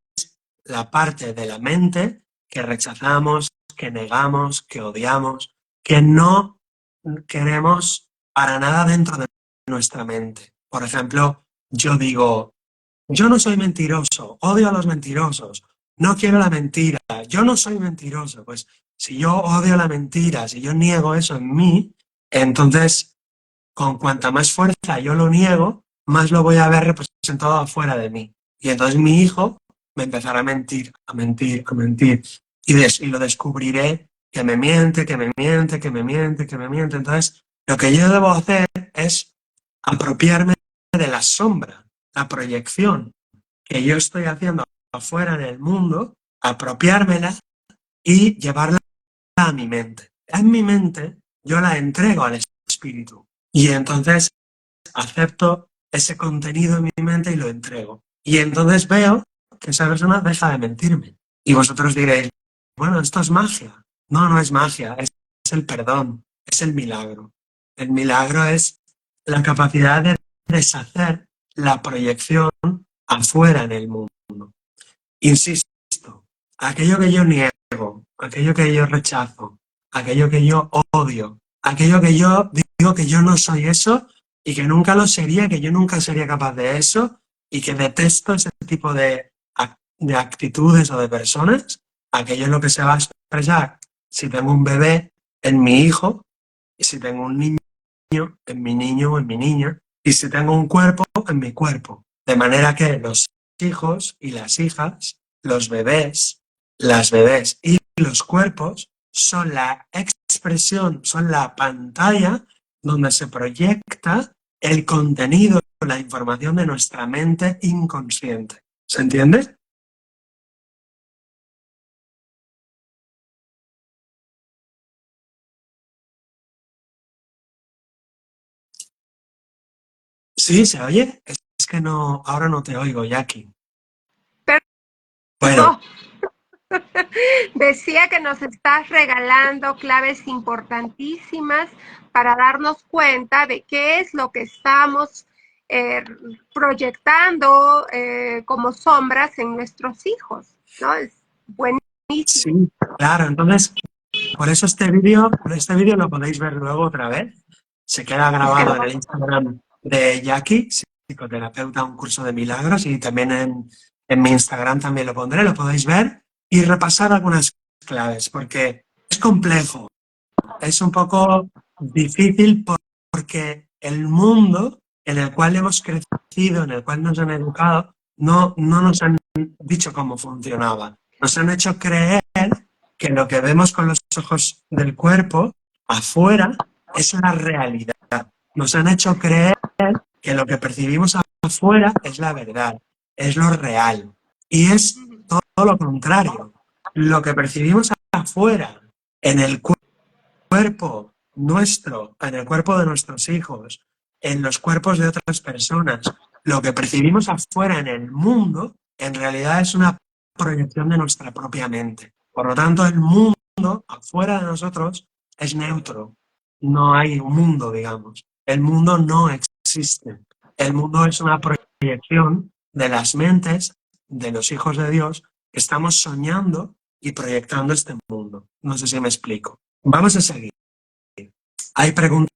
la parte de la mente que rechazamos, que negamos, que odiamos, que no queremos para nada dentro de nuestra mente. Por ejemplo, yo digo, yo no soy mentiroso, odio a los mentirosos, no quiero la mentira, yo no soy mentiroso. Pues si yo odio la mentira, si yo niego eso en mí, entonces con cuanta más fuerza yo lo niego, más lo voy a ver representado afuera de mí. Y entonces mi hijo me empezará a mentir, a mentir, a mentir. Y lo descubriré que me miente, que me miente, que me miente, que me miente. Entonces, lo que yo debo hacer es apropiarme de la sombra, la proyección que yo estoy haciendo afuera en el mundo, apropiármela y llevarla a mi mente. En mi mente yo la entrego al espíritu y entonces acepto ese contenido en mi mente y lo entrego. Y entonces veo que esa persona deja de mentirme. Y vosotros diréis, bueno, esto es magia. No, no es magia, es el perdón, es el milagro. El milagro es la capacidad de deshacer la proyección afuera en el mundo. Insisto, aquello que yo niego, aquello que yo rechazo, aquello que yo odio, aquello que yo digo que yo no soy eso y que nunca lo sería, que yo nunca sería capaz de eso y que detesto ese tipo de actitudes o de personas, aquello es lo que se va a expresar si tengo un bebé en mi hijo y si tengo un niño en mi niño o en mi niña y si tengo un cuerpo en mi cuerpo. De manera que los hijos y las hijas, los bebés, las bebés y los cuerpos son la expresión, son la pantalla donde se proyecta el contenido, la información de nuestra mente inconsciente. ¿Se entiende? ¿Sí? ¿Se oye? Es que no, ahora no te oigo, Jackie. Bueno, Perdón, decía que nos estás regalando claves importantísimas para darnos cuenta de qué es lo que estamos eh, proyectando como sombras en nuestros hijos, ¿no? Es sí, buenísimo. claro, entonces por eso este vídeo lo podéis ver luego otra vez. Se queda Es que grabado lo en el Instagram de Jackie, psicoterapeuta, un curso de milagros, y también en mi Instagram también lo pondré, lo podéis ver y repasar algunas claves, porque es complejo, es un poco difícil porque el mundo en el cual hemos crecido, en el cual nos han educado, no nos han dicho cómo funcionaba. Nos han hecho creer que lo que vemos con los ojos del cuerpo afuera es la realidad. Nos han hecho creer que lo que percibimos afuera es la verdad, es lo real. Y es todo lo contrario. Lo que percibimos afuera, en el cuerpo nuestro, en el cuerpo de nuestros hijos, en los cuerpos de otras personas, lo que percibimos afuera en el mundo, en realidad es una proyección de nuestra propia mente. Por lo tanto, el mundo afuera de nosotros es neutro. No hay un mundo, digamos. El mundo no existe. El mundo es una proyección de las mentes de los hijos de Dios que estamos soñando y proyectando este mundo. No sé si me explico. Vamos a seguir. Hay preguntas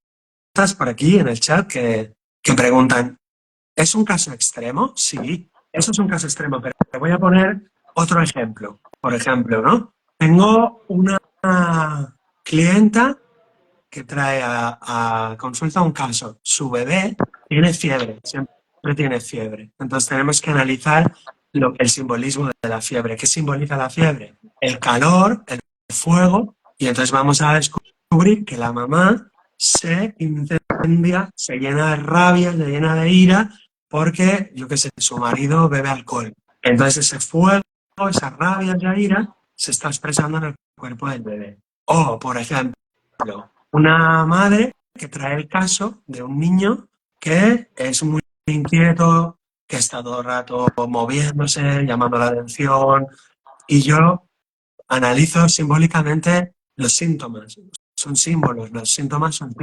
por aquí en el chat que preguntan, ¿es un caso extremo? Sí, eso es un caso extremo, pero te voy a poner otro ejemplo. Por ejemplo, ¿no? Tengo una clienta que trae a consulta un caso. Su bebé tiene fiebre, siempre tiene fiebre. Entonces tenemos que analizar el simbolismo de la fiebre. ¿Qué simboliza la fiebre? El calor, el fuego, y entonces vamos a descubrir que la mamá se incendia, se llena de rabia, se llena de ira, porque, yo qué sé, su marido bebe alcohol. Entonces ese fuego, esa rabia, esa ira, se está expresando en el cuerpo del bebé. O, por ejemplo, una madre que trae el caso de un niño que es muy inquieto, que está todo el rato moviéndose, llamando la atención, y yo analizo simbólicamente los síntomas. Son símbolos, los síntomas son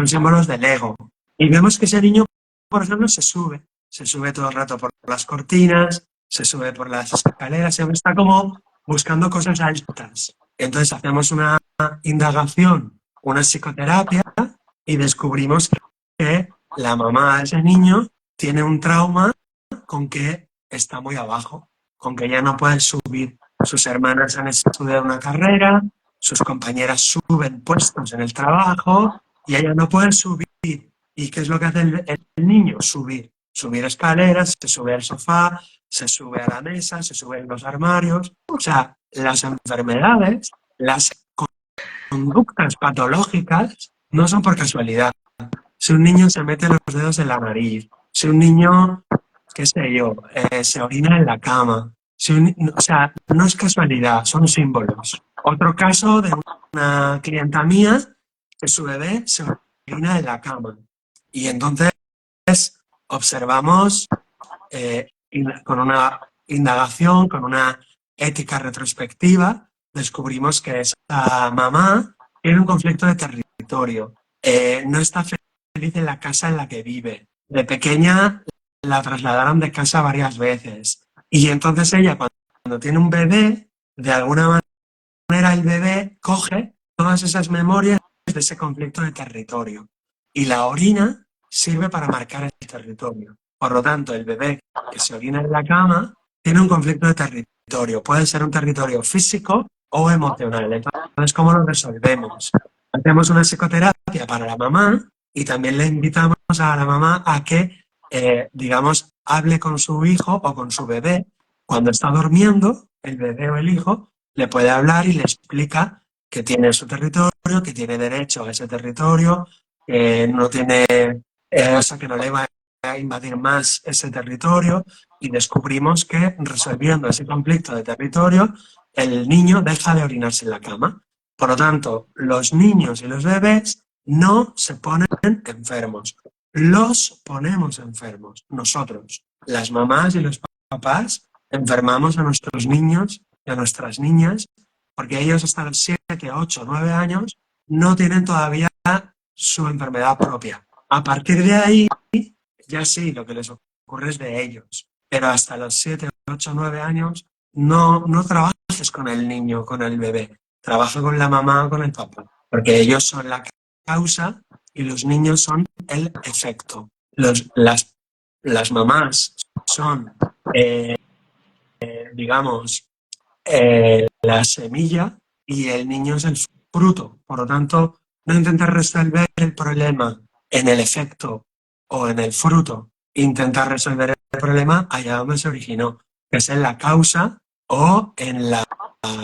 símbolos del ego. Y vemos que ese niño, por ejemplo, se sube todo el rato por las cortinas, se sube por las escaleras, siempre está como buscando cosas altas. Entonces hacemos una indagación, una psicoterapia, y descubrimos que la mamá de ese niño tiene un trauma con que está muy abajo, con que ya no puede subir. Sus hermanas han estudiado una carrera, sus compañeras suben puestos en el trabajo y ella no puede subir. ¿Y qué es lo que hace el niño? Subir escaleras, se sube al sofá, se sube a la mesa, se sube en los armarios. O sea, las enfermedades, las conductas patológicas no son por casualidad. Si un niño se mete los dedos en la nariz, si un niño, qué sé yo, se orina en la cama, o sea, no es casualidad, son símbolos. Otro caso de una clienta mía que su bebé se orina en la cama. Y entonces observamos con una indagación, con una ética retrospectiva, descubrimos que esa mamá tiene un conflicto de territorio. No está feliz en la casa en la que vive. De pequeña la trasladaron de casa varias veces. Y entonces ella, cuando tiene un bebé, de alguna manera el bebé coge todas esas memorias de ese conflicto de territorio. Y la orina sirve para marcar el territorio. Por lo tanto, el bebé que se orina en la cama tiene un conflicto de territorio. Puede ser un territorio físico o emocional. Entonces, ¿cómo lo resolvemos? Hacemos una psicoterapia para la mamá y también le invitamos a la mamá a que, digamos, hable con su hijo o con su bebé. Cuando está durmiendo, el bebé o el hijo le puede hablar y le explica que tiene su territorio, que tiene derecho a ese territorio, que no tiene, o sea, que no le va a invadir más ese territorio, y descubrimos que resolviendo ese conflicto de territorio, el niño deja de orinarse en la cama. Por lo tanto, los niños y los bebés no se ponen enfermos, los ponemos enfermos nosotros. Las mamás y los papás enfermamos a nuestros niños y a nuestras niñas porque ellos hasta los 7, 8, 9 años no tienen todavía su enfermedad propia. A partir de ahí, ya sí, lo que les ocurre es de ellos. Pero hasta los 7, 8, 9 años no trabajes con el niño, con el bebé. Trabaja con la mamá o con el papá, porque ellos son la causa y los niños son el efecto. Las mamás son, digamos, la semilla y el niño es el fruto. Por lo tanto, No intentar resolver el problema en el efecto o en el fruto. Intentar resolver el problema allá donde se originó, que es en la causa o en la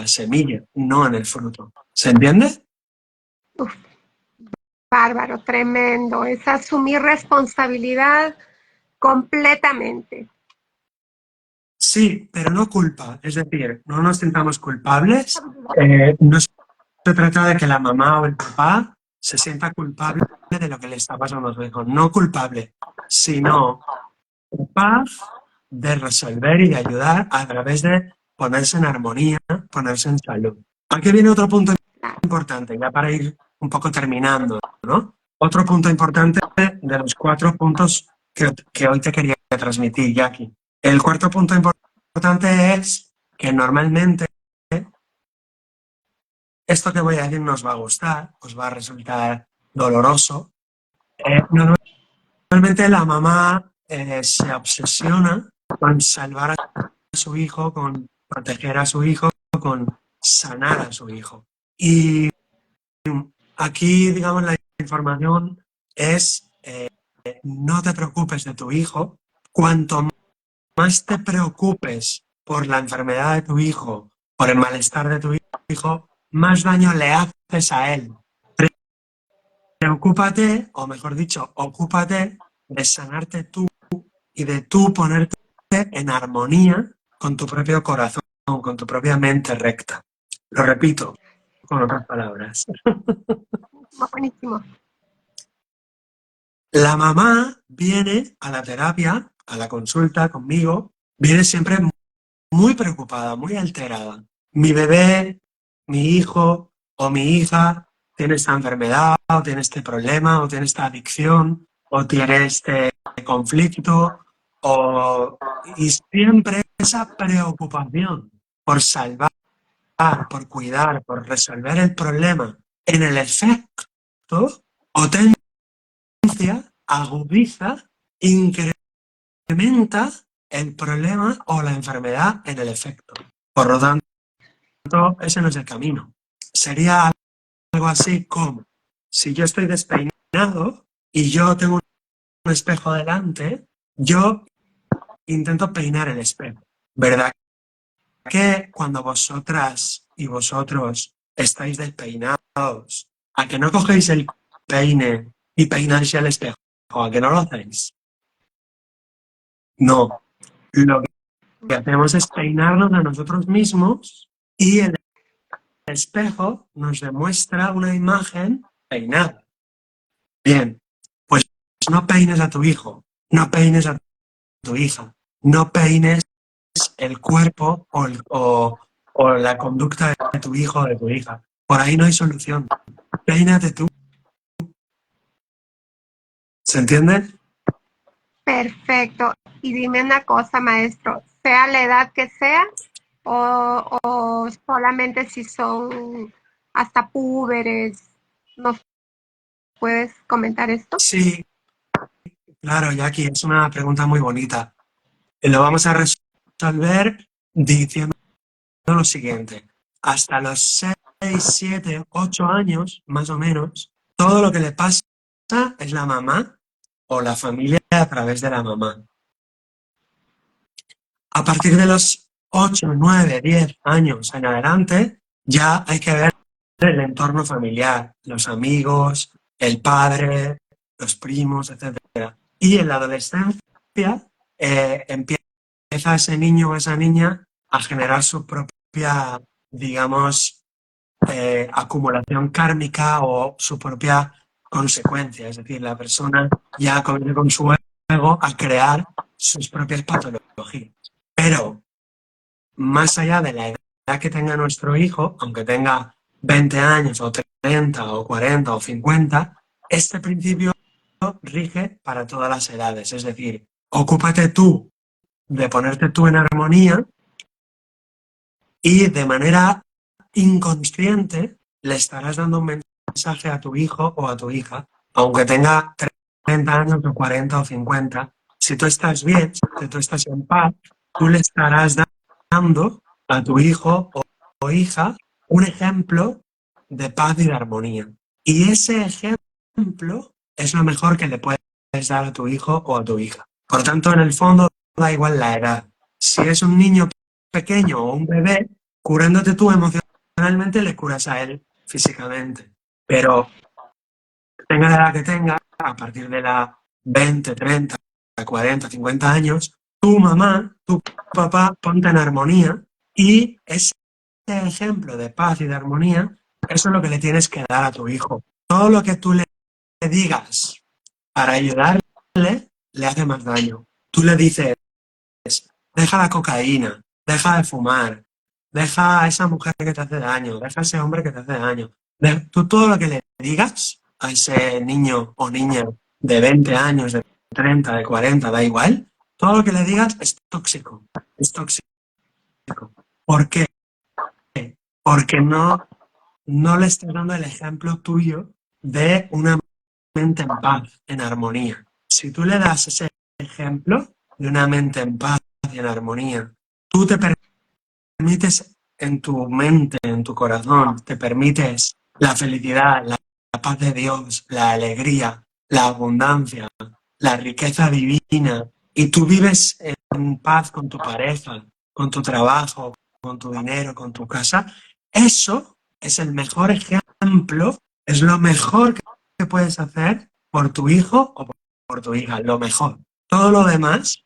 semilla, no en el fruto. ¿Se entiende? Uf, bárbaro, tremendo. Es asumir responsabilidad completamente. Sí, pero no culpa. Es decir, no nos sintamos culpables. No se trata de que la mamá o el papá se sienta culpable de lo que le está pasando a su hijo. No culpable, sino capaz de resolver y de ayudar a través de ponerse en armonía, ponerse en salud. Aquí viene otro punto importante, ya para ir un poco terminando, ¿no? Otro punto importante de los 4 puntos que hoy te quería transmitir, Jackie. El cuarto punto importante es que normalmente esto que voy a decir nos va a gustar, os va a resultar doloroso. Normalmente la mamá se obsesiona con salvar a su hijo, con proteger a su hijo, con sanar a su hijo. Y aquí, digamos, la información es no te preocupes de tu hijo. Cuanto más te preocupes por la enfermedad de tu hijo, por el malestar de tu hijo, más daño le haces a él. Preocúpate, o mejor dicho, ocúpate de sanarte tú y de tú ponerte en armonía con tu propio corazón, con tu propia mente recta. Lo repito con otras palabras. Buenísimo. La mamá viene a la terapia, a la consulta conmigo, viene siempre muy preocupada, muy alterada. Mi bebé, mi hijo o mi hija tiene esta enfermedad, o tiene este problema, o tiene esta adicción, o tiene este conflicto, y siempre esa preocupación por salvar, por cuidar, por resolver el problema en el efecto, potencia, agudiza, incrementa el problema o la enfermedad en el efecto. Por lo tanto, ese no es el camino. Sería algo así como, si yo estoy despeinado y yo tengo un espejo delante, yo intento peinar el espejo. ¿Verdad que cuando vosotras y vosotros estáis despeinados, a que no cogéis el peine y peináis el espejo? ¿A que no lo hacéis? No. Lo que hacemos es peinarnos a nosotros mismos y el espejo nos demuestra una imagen peinada. Bien, pues no peines a tu hijo, no peines a tu hija, no peines el cuerpo o la conducta de tu hijo o de tu hija. Por ahí no hay solución. Peínate tú. ¿Se entiende? Perfecto. Y dime una cosa, maestro, sea la edad que sea o solamente si son hasta púberes, ¿nos puedes comentar esto? Sí, claro, Jackie, es una pregunta muy bonita. Lo vamos a resolver diciendo lo siguiente. Hasta los 6, 7, 8 años, más o menos, todo lo que le pasa es la mamá o la familia a través de la mamá. A partir de los 8, 9, 10 años en adelante, ya hay que ver el entorno familiar, los amigos, el padre, los primos, etc. Y en la adolescencia empieza ese niño o esa niña a generar su propia, digamos, acumulación kármica o su propia consecuencia. Es decir, la persona ya comienza con su ego a crear sus propias patologías. Pero más allá de la edad que tenga nuestro hijo, aunque tenga 20 años o 30 o 40 o 50, este principio rige para todas las edades. Es decir, ocúpate tú de ponerte tú en armonía y de manera inconsciente le estarás dando un mensaje a tu hijo o a tu hija, aunque tenga 30 años o 40 o 50. Si tú estás bien, si tú estás en paz, tú le estarás dando a tu hijo o hija un ejemplo de paz y de armonía. Y ese ejemplo es lo mejor que le puedes dar a tu hijo o a tu hija. Por tanto, en el fondo, da igual la edad. Si es un niño pequeño o un bebé, curándote tú emocionalmente, le curas a él físicamente. Pero tenga la edad que tenga, a partir de la 20, 30, 40, 50 años, tu mamá, tu papá, ponte en armonía y ese ejemplo de paz y de armonía, eso es lo que le tienes que dar a tu hijo. Todo lo que tú le digas para ayudarle, le hace más daño. Tú le dices, deja la cocaína, deja de fumar, deja a esa mujer que te hace daño, deja a ese hombre que te hace daño. Tú todo lo que le digas a ese niño o niña de 20 años, de 30, de 40, da igual, todo lo que le digas es tóxico, es tóxico. ¿Por qué? Porque no le estás dando el ejemplo tuyo de una mente en paz, en armonía. Si tú le das ese ejemplo de una mente en paz y en armonía, tú te permites en tu mente, en tu corazón, te permites la felicidad, la paz de Dios, la alegría, la abundancia, la riqueza divina, y tú vives en paz con tu pareja, con tu trabajo, con tu dinero, con tu casa, eso es el mejor ejemplo, es lo mejor que puedes hacer por tu hijo o por tu hija, lo mejor. Todo lo demás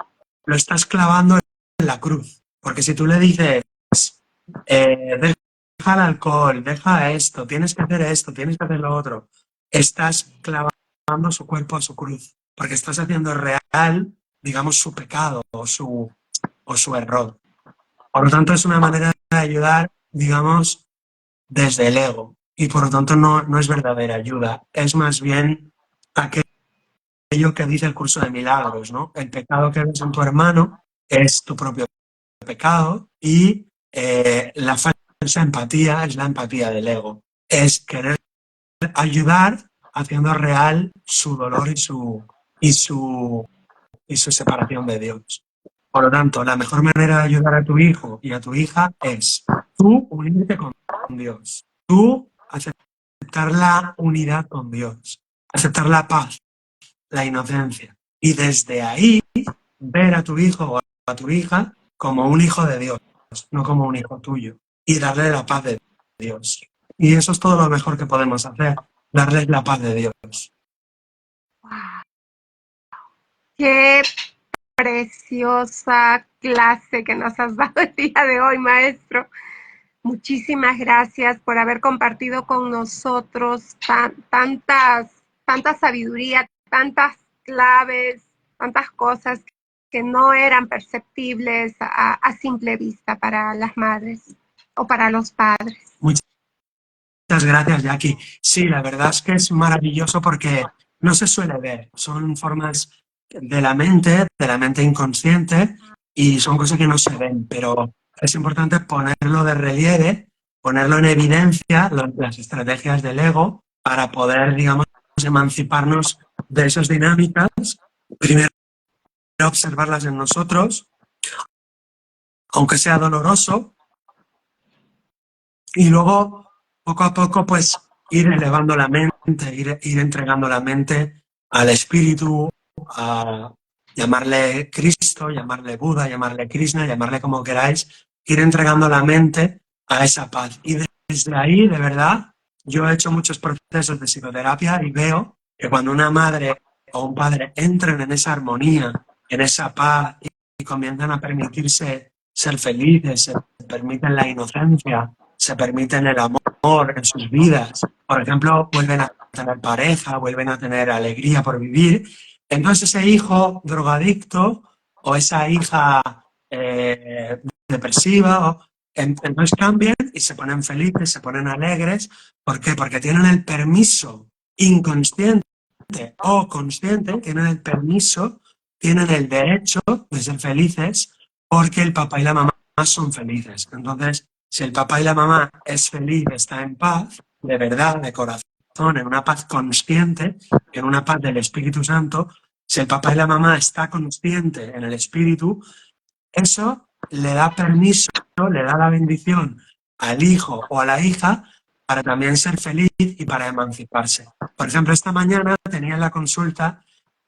lo estás clavando en la cruz, porque si tú le dices, deja el alcohol, deja esto, tienes que hacer esto, tienes que hacer lo otro, estás clavando su cuerpo a su cruz, porque estás haciendo real, digamos, su pecado o su error. Por lo tanto, es una manera de ayudar, digamos, desde el ego, y por lo tanto no es verdadera ayuda, es más bien aquello que dice el curso de milagros, ¿no? El pecado que ves en tu hermano es tu propio pecado y la falsa empatía es la empatía del ego. Es querer ayudar haciendo real su dolor y su separación de Dios. Por lo tanto, la mejor manera de ayudar a tu hijo y a tu hija es tú unirte con Dios, tú aceptar la unidad con Dios, aceptar la paz, la inocencia. Y desde ahí ver a tu hijo o a tu hija como un hijo de Dios, no como un hijo tuyo. Y darle la paz de Dios. Y eso es todo lo mejor que podemos hacer, darles la paz de Dios. Wow. Qué preciosa clase que nos has dado el día de hoy, maestro. Muchísimas gracias por haber compartido con nosotros tanta sabiduría, tantas claves, tantas cosas que no eran perceptibles a simple vista para las madres o para los padres. Muchas gracias, Jackie. Sí, la verdad es que es maravilloso porque no se suele ver. Son formas de la mente inconsciente, y son cosas que no se ven, pero es importante ponerlo de relieve, ponerlo en evidencia, las estrategias del ego, para poder, digamos, emanciparnos de esas dinámicas. Primero, observarlas en nosotros, aunque sea doloroso, y luego, poco a poco, pues ir elevando la mente, ir entregando la mente al espíritu, a llamarle Cristo, llamarle Buda, llamarle Krishna, llamarle como queráis, ir entregando la mente a esa paz. Y desde ahí, de verdad, yo he hecho muchos procesos de psicoterapia y veo que cuando una madre o un padre entran en esa armonía, en esa paz, y comienzan a permitirse ser felices, se permiten la inocencia, se permiten el amor en sus vidas, por ejemplo, vuelven a tener pareja, vuelven a tener alegría por vivir, entonces ese hijo drogadicto o esa hija depresiva, entonces cambian y se ponen felices, se ponen alegres. ¿Por qué? Porque tienen el permiso inconsciente o consciente, tienen el permiso, tienen el derecho de ser felices porque el papá y la mamá son felices. Entonces, si el papá y la mamá es feliz, está en paz, de verdad, de corazón, en una paz consciente, en una paz del Espíritu Santo, si el papá y la mamá está consciente en el Espíritu, eso le da permiso, le da la bendición al hijo o a la hija para también ser feliz y para emanciparse. Por ejemplo, esta mañana tenía en la consulta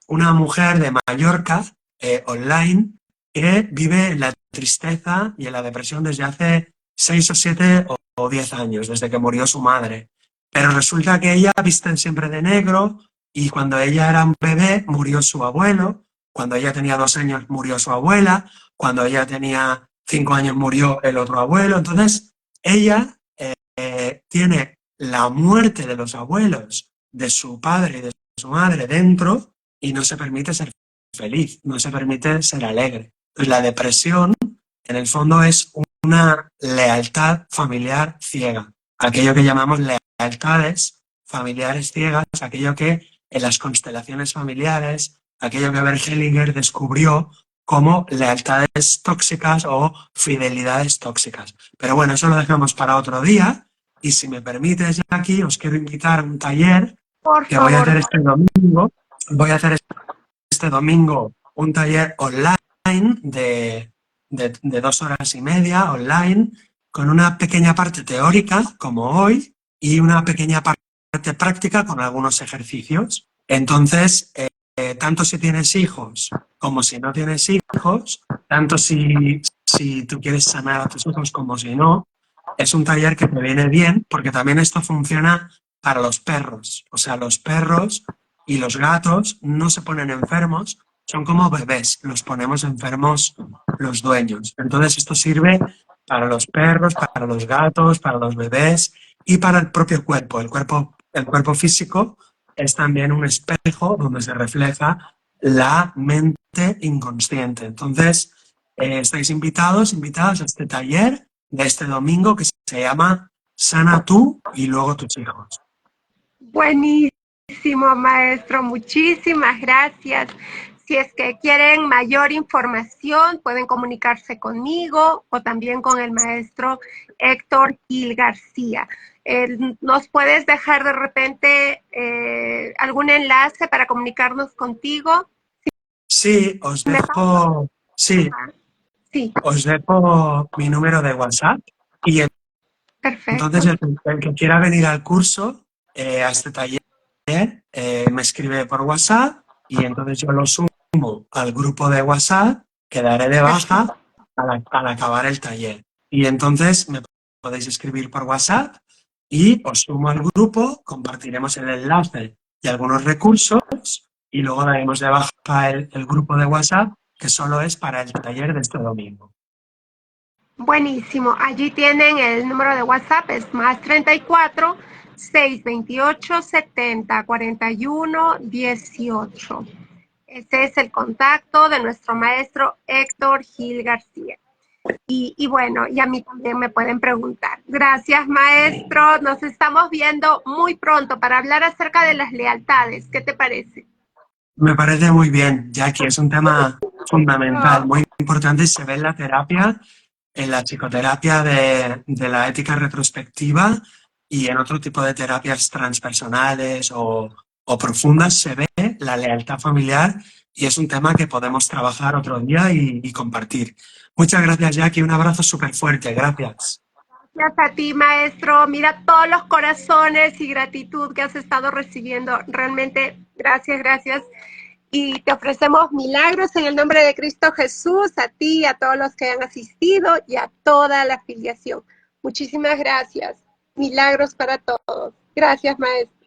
una mujer de Mallorca, online, que vive en la tristeza y en la depresión desde hace 6 o 7 o 10 años, desde que murió su madre. Pero resulta que ella viste siempre de negro y cuando ella era un bebé murió su abuelo, cuando ella tenía 2 años murió su abuela, cuando ella tenía 5 años murió el otro abuelo. Entonces, ella tiene la muerte de los abuelos, de su padre y de su madre dentro y no se permite ser feliz, no se permite ser alegre. Pues la depresión, en el fondo, es una lealtad familiar ciega, aquello que llamamos lealtades familiares ciegas, aquello que en las constelaciones familiares, aquello que Bert Hellinger descubrió como lealtades tóxicas o fidelidades tóxicas. Pero bueno, eso lo dejamos para otro día. Y si me permites, Jackie, os quiero invitar a un taller Por que voy a favor. hacer este domingo. Voy a hacer este domingo un taller online de 2 horas y media online, con una pequeña parte teórica, como hoy, y una pequeña parte práctica con algunos ejercicios. Entonces, tanto si tienes hijos como si no tienes hijos, tanto si tú quieres sanar a tus hijos como si no, es un taller que te viene bien porque también esto funciona para los perros. O sea, los perros y los gatos no se ponen enfermos, son como bebés, los ponemos enfermos los dueños. Entonces esto sirve para los perros, para los gatos, para los bebés y para el propio cuerpo. El cuerpo físico es también un espejo donde se refleja la mente inconsciente. Entonces, estáis invitadas a este taller de este domingo que se llama Sana tú y luego tus hijos. Buenísimo, maestro. Muchísimas gracias. Si es que quieren mayor información, pueden comunicarse conmigo o también con el maestro Héctor Gil García. ¿Nos puedes dejar de repente algún enlace para comunicarnos contigo? Sí, ¿Me sí, pasa? Sí, os dejo mi número de WhatsApp y entonces perfecto. el que quiera venir al curso, a este taller, me escribe por WhatsApp y entonces yo lo sumo al grupo de WhatsApp, quedaré de Perfecto. baja al acabar el taller. Y entonces me podéis escribir por WhatsApp y os sumo al grupo, compartiremos el enlace y algunos recursos y luego daremos de baja el grupo de WhatsApp que solo es para el taller de este domingo. Buenísimo. Allí tienen el número de WhatsApp, es más 34 628 70 41 18. Ese es el contacto de nuestro maestro Héctor Gil García. Y bueno, y a mí también me pueden preguntar. Gracias, maestro. Nos estamos viendo muy pronto para hablar acerca de las lealtades. ¿Qué te parece? Me parece muy bien, Jackie, es un tema fundamental, Oh, muy importante y se ve en la terapia, en la psicoterapia de la ética retrospectiva y en otro tipo de terapias transpersonales o profundas se ve la lealtad familiar y es un tema que podemos trabajar otro día y compartir. Muchas gracias, Jackie, un abrazo súper fuerte, gracias. gracias a ti, maestro. Mira todos los corazones y gratitud que has estado recibiendo. Realmente, gracias, gracias. Y te ofrecemos milagros en el nombre de Cristo Jesús, a ti, a todos los que han asistido y a toda la afiliación. Muchísimas gracias. Milagros para todos. Gracias, maestro.